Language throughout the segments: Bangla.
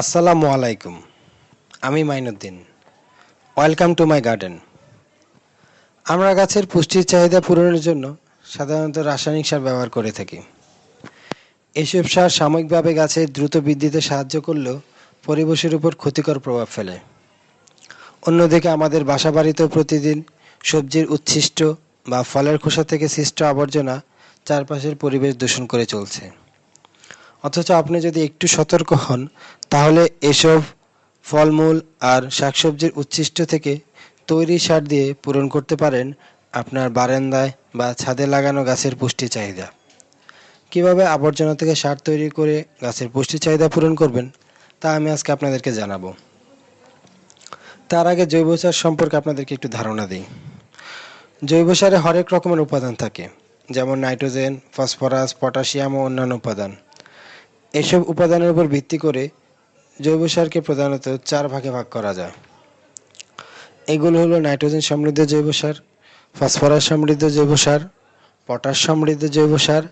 আসসালামু আলাইকুম। আমি Mainuddin. Welcome to my garden. আমরা গাছের পুষ্টির চাহিদা পূরণের জন্য সাধারণত রাসায়নিক সার ব্যবহার করে থাকি। এসব সার সাময়িকভাবে গাছের দ্রুত বৃদ্ধিতে সাহায্য করলেও পরিবেশের উপর ক্ষতিকর প্রভাব ফেলে। অন্যদিকে আমাদের বাসাবাড়িতেও প্রতিদিন সবজির উচ্ছিষ্ট বা ফলের খোসা থেকে সৃষ্ট আবর্জনা চারপাশের পরিবেশ দূষণ করে চলছে। অথচ আপনি যদি একটু সতর্ক হন, তাহলে এসব ফলমূল আর শাকসবজির উচ্ছিষ্ট থেকে তৈরি সার দিয়ে পূরণ করতে পারেন আপনার বারান্দায় বা ছাদে লাগানো গাছের পুষ্টি চাহিদা। কিভাবে আবর্জনা থেকে সার তৈরি করে গাছের পুষ্টি চাহিদা পূরণ করবেন, তা আমি আজকে আপনাদেরকে জানাবো। তার আগে জৈব সার সম্পর্কে আপনাদেরকে একটু ধারণা দিই। জৈব সারে হরেক রকমের উপাদান থাকে, যেমন নাইট্রোজেন, ফসফরাস, পটাশিয়াম ও অন্যান্য উপাদান। এসব উপাদানের উপর ভিত্তি করে জৈব সারকে প্রধানত 4 ভাগে ভাগ করা যায়। এগুলো হলো নাইট্রোজেন সমৃদ্ধ জৈব সার, ফসফরাস সমৃদ্ধ জৈব সার, পটাশ সমৃদ্ধ জৈব সার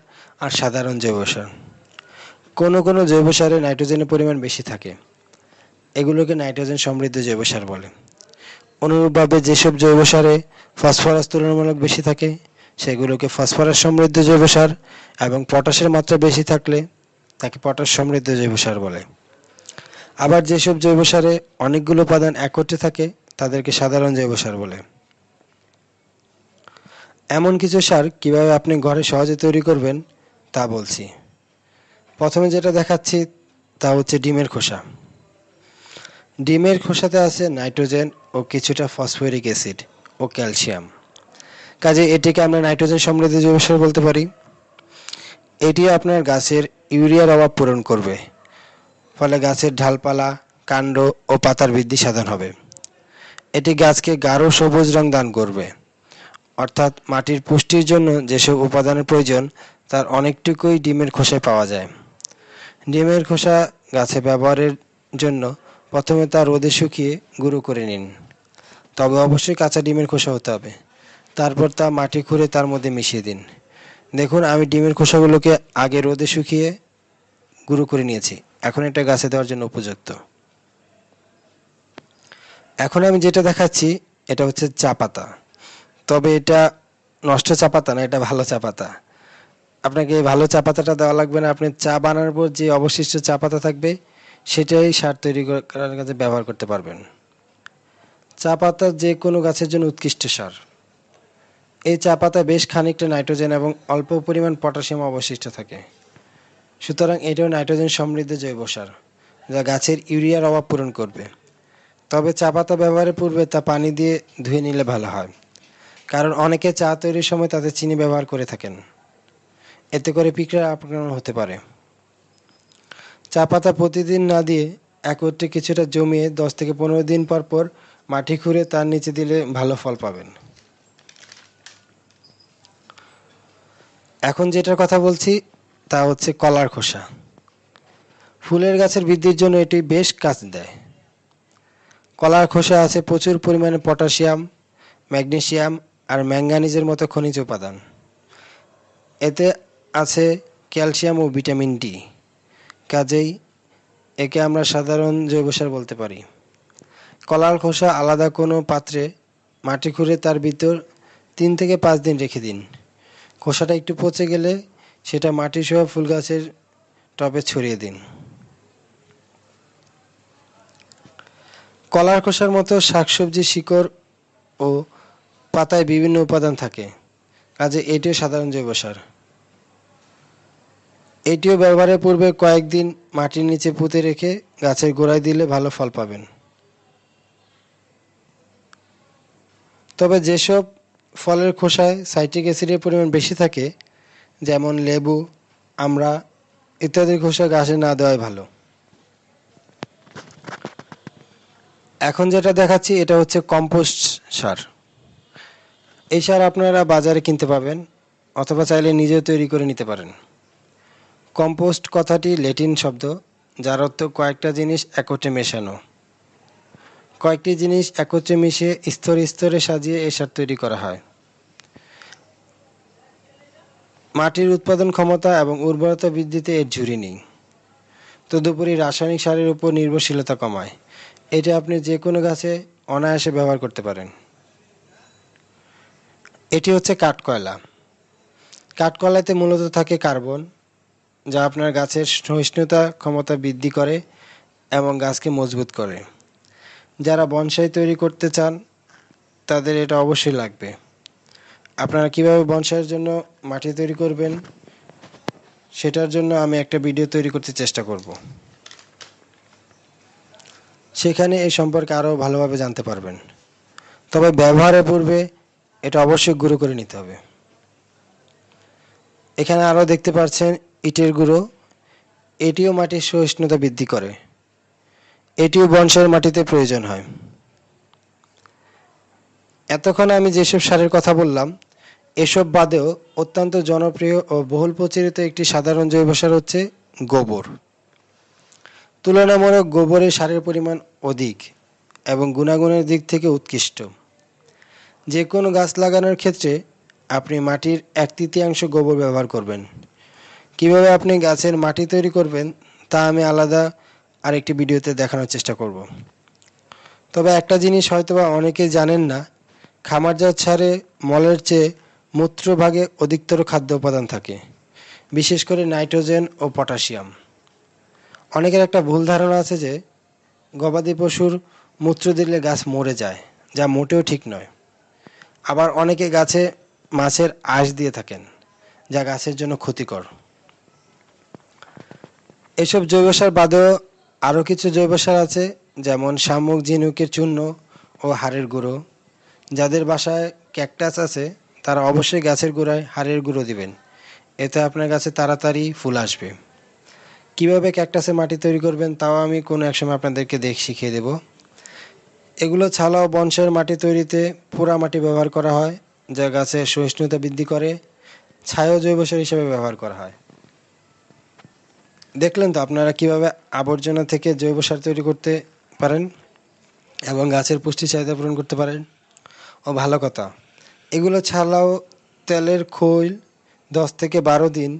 আর সাধারণ জৈব সার। কোনো কোনো জৈব সারে নাইট্রোজেনের পরিমাণ বেশি থাকে, এগুলোকে নাইট্রোজেন সমৃদ্ধ জৈব সার বলে। অনুরূপভাবে যেসব জৈব সারে ফসফরাস তুলনামূলক বেশি থাকে, সেগুলোকে ফসফরাস সমৃদ্ধ জৈব সার, এবং পটাশের মাত্রা বেশি থাকলে তাকে পটাশ সমৃদ্ধ জৈব সার বলে। আবার যেসব জৈব সারে অনেকগুলো উপাদান একত্রে থাকে, তাদেরকে সাধারণ জৈব সার বলে। এমন কিছু সার কিভাবে আপনি ঘরে সহজে তৈরি করবেন তা বলছি। প্রথমে যেটা দেখাচ্ছি তা হচ্ছে ডিমের খোসা। ডিমের খোসাতে আছে নাইট্রোজেন ও কিছুটা ফসফরিক অ্যাসিড ও ক্যালসিয়াম, কাজে এটিকে আমরা নাইট্রোজেন সমৃদ্ধ জৈব সার বলতে পারি। এটি আপনার গাছের ইউরিয়ার অভাব পূরণ করবে, ফলে গাছের ডালপালা, কাণ্ড ও পাতার বৃদ্ধি সাধন হবে। এটি গাছকে গাঢ় সবুজ রং দান করবে, অর্থাৎ মাটির পুষ্টির জন্য যেসব উপাদানের প্রয়োজন তার অনেকটুকুই ডিমের খোসায় পাওয়া যায়। ডিমের খোসা গাছে ব্যবহারের জন্য প্রথমে তা রোদে শুকিয়ে গুঁড়ো করে নিন, তবে অবশ্যই কাঁচা ডিমের খোসা হতে হবে। তারপর তা মাটি খুঁড়ে তার মধ্যে মিশিয়ে দিন। দেখুন, আমি ডিমের খোসাগুলোকে আগে রোদে শুকিয়ে গুঁড়ো করে নিয়েছি, এখন এটা গাছে দেওয়ার জন্য উপযুক্ত। এখন আমি যেটা দেখাচ্ছি এটা হচ্ছে চা পাতা, তবে এটা নষ্ট চা পাতা না, এটা ভালো চা পাতা। আপনাকে এই ভালো চা পাতাটা দেওয়া লাগবে না, আপনি চা বানানোর পর যে অবশিষ্ট চা পাতা থাকবে সেটাই সার তৈরি করার কাজে ব্যবহার করতে পারবেন। চা পাতা যে কোনো গাছের জন্য উৎকৃষ্ট সার। এই চা পাতা বেশ খানিকটা নাইট্রোজেন এবং অল্প পরিমাণ পটাশিয়াম অবশিষ্ট থাকে, সুতরাং এটাও নাইট্রোজেন সমৃদ্ধ জৈব সার, যা গাছের ইউরিয়ার অভাব পূরণ করবে। তবে চা পাতা ব্যবহারের পূর্বে তা পানি দিয়ে ধুয়ে নিলে ভালো হয়, কারণ অনেকে চা তৈরির সময় তাতে চিনি ব্যবহার করে থাকেন, এতে করে পিঁপড়ার আক্রমণ হতে পারে। চা পাতা প্রতিদিন না দিয়ে একত্রে কিছুটা জমিয়ে 10 থেকে 15 দিন পর পর মাটি খুঁড়ে তার নিচে দিলে ভালো ফল পাবেন। এখন যেটার কথা বলছি তা হচ্ছে কলার খোসা। ফুলের গাছের বৃদ্ধির জন্য এটি বেশ কাজ দেয়। কলার খোসা আছে প্রচুর পরিমাণে পটাশিয়াম, ম্যাগনেসিয়াম আর ম্যাঙ্গানিজের মতো খনিজ উপাদান। এতে আছে ক্যালসিয়াম ও ভিটামিন ডি, কাজেই একে আমরা সাধারণ জৈব সার বলতে পারি। কলার খোসা আলাদা কোনো পাত্রে মাটি খুঁড়ে তার ভিতর 3 থেকে 5 দিন রেখে দিন। খোসাটা একটু পচে গেলে সেটা মাটি সহ ফুল গাছের টবে ছড়িয়ে দিন। কলার খোসার মতো শাকসবজির শিকড় ও পাতায় বিভিন্ন উপাদান থাকে, কাজে এটিও সাধারণ জৈব সার। এটিও ব্যবহারের পূর্বে কয়েকদিন মাটির নিচে পুঁতে রেখে গাছের গোড়ায় দিলে ভালো ফল পাবেন। তবে যেসব ফলের খোসায় সাইট্রিক অ্যাসিডের পরিমাণ বেশি থাকে, যেমন লেবু, আমড়া ইত্যাদির খোসা গাছে না দেওয়াই ভালো। এখন যেটা দেখাচ্ছি এটা হচ্ছে কম্পোস্ট সার। এই সার আপনারা বাজারে কিনতে পাবেন, অথবা চাইলে নিজেও তৈরি করে নিতে পারেন। কম্পোস্ট কথাটি ল্যাটিন শব্দ, যার অর্থ কয়েকটা জিনিস একত্রে মেশানো। কয়েকটি জিনিস একত্রে মিশিয়ে স্তরে স্তরে সাজিয়ে এই সার তৈরি করা হয়। মাটির উৎপাদন ক্ষমতা এবং উর্বরতা বৃদ্ধিতে এর ঝুরি নেই। তদুপরি রাসায়নিক সারের উপর নির্ভরশীলতা কমায়। এটা আপনি যে কোনো গাছে অনায়াসে ব্যবহার করতে পারেন। এটি হচ্ছে কাঠকয়লা। কাঠকয়লাতে মূলত থাকে কার্বন, যা আপনার গাছের সহিষ্ণুতা ক্ষমতা বৃদ্ধি করে এবং গাছকে মজবুত করে। যারা বনসাই তৈরি করতে চান তাদের এটা অবশ্যই লাগবে। আপনারা কিভাবে বনসাইয়ের জন্য মাটি তৈরি করবেন সেটার জন্য আমি একটা ভিডিও তৈরি করতে চেষ্টা করব। সেখানে এই সম্পর্কে আরও ভালোভাবে জানতে পারবেন। তবে ব্যবহারের পূর্বে এটা অবশ্যই গুঁড়ো করে নিতে হবে। এখানে আরও দেখতে পাচ্ছেন ইটের গুঁড়ো। এটিও মাটির সহিষ্ণুতা বৃদ্ধি করে। এটিও বনসাইয়ের মাটিতে প্রয়োজন হয়। এতক্ষণ আমি যেসব সারের কথা বললাম, এসব বাদেও অত্যন্ত জনপ্রিয় ও বহুল প্রচলিত একটি সাধারণ জৈব সার হচ্ছে গোবর। তুলনামূলক গোবরে সারের পরিমাণ অধিক এবং গুণাগুণের দিক থেকে উৎকৃষ্ট। যে কোনো গাছ লাগানোর ক্ষেত্রে আপনি মাটির 1/3 গোবর ব্যবহার করবেন। কিভাবে আপনি গাছের মাটি তৈরি করবেন তা আমি আলাদা আরেকটি ভিডিওতে দেখানোর চেষ্টা করব। তবে একটা জিনিস হয়তোবা অনেকেই জানেন না, খামারজাত সারে মলের চেয়ে মূত্রভাগে অধিকতর খাদ্য উপাদান থাকে, বিশেষ করে নাইট্রোজেন ও পটাশিয়াম। অনেকের একটা ভুল ধারণা আছে যে গবাদি পশুর মূত্র দিলে গাছ মরে যায়, যা মোটেও ঠিক নয়। আবার অনেকে গাছে মাছের আঁশ দিয়ে থাকেন, যা গাছের জন্য ক্ষতিকর। এসব জৈব সার বাদেও আরও কিছু জৈব সার আছে, যেমন শামুক ঝিনুকের চূর্ণ ও হাড়ের গুঁড়ো। যাদের বাসায় ক্যাকটাস আছে তারা অবশ্যই গাছের গোড়ায় হাড়ের গুঁড়ো দিবেন, এতে আপনার গাছে তাড়াতাড়ি ফুল আসবে। কিভাবে ক্যাকটাসে মাটি তৈরি করবেন তাও আমি কোনো এক সময় আপনাদেরকে শিখিয়ে দেব। এগুলো ছাড়াও বনসাইয়ের মাটি তৈরিতে পোড়া মাটি ব্যবহার করা হয়, যা গাছের সহিষ্ণুতা বৃদ্ধি করে। ছাইও জৈব সার হিসেবে ব্যবহার করা হয়। দেখলেন তো আপনারা কিভাবে আবর্জনা থেকে জৈব সার তৈরি করতে পারেন এবং গাছের পুষ্টি চাহিদা পূরণ করতে পারেন। ও ভালো কথা, এগুলো ছাড়াও তেলের খৈল 10 থেকে 12 দিন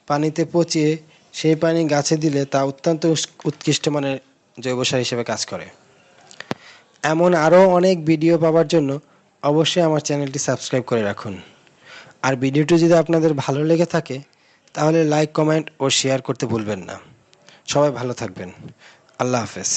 পানিতে পচিয়ে সেই পানি গাছে দিলে তা অত্যন্ত উৎকৃষ্ট মানের জৈব সার হিসেবে কাজ করে। এমন আরও অনেক ভিডিও পাওয়ার জন্য অবশ্যই আমার চ্যানেলটি সাবস্ক্রাইব করে রাখুন। আর ভিডিওটি যদি আপনাদের ভালো লেগে থাকে তাহলে লাইক, কমেন্ট ও শেয়ার করতে ভুলবেন না। সবাই ভালো থাকবেন। আল্লাহ হাফেজ।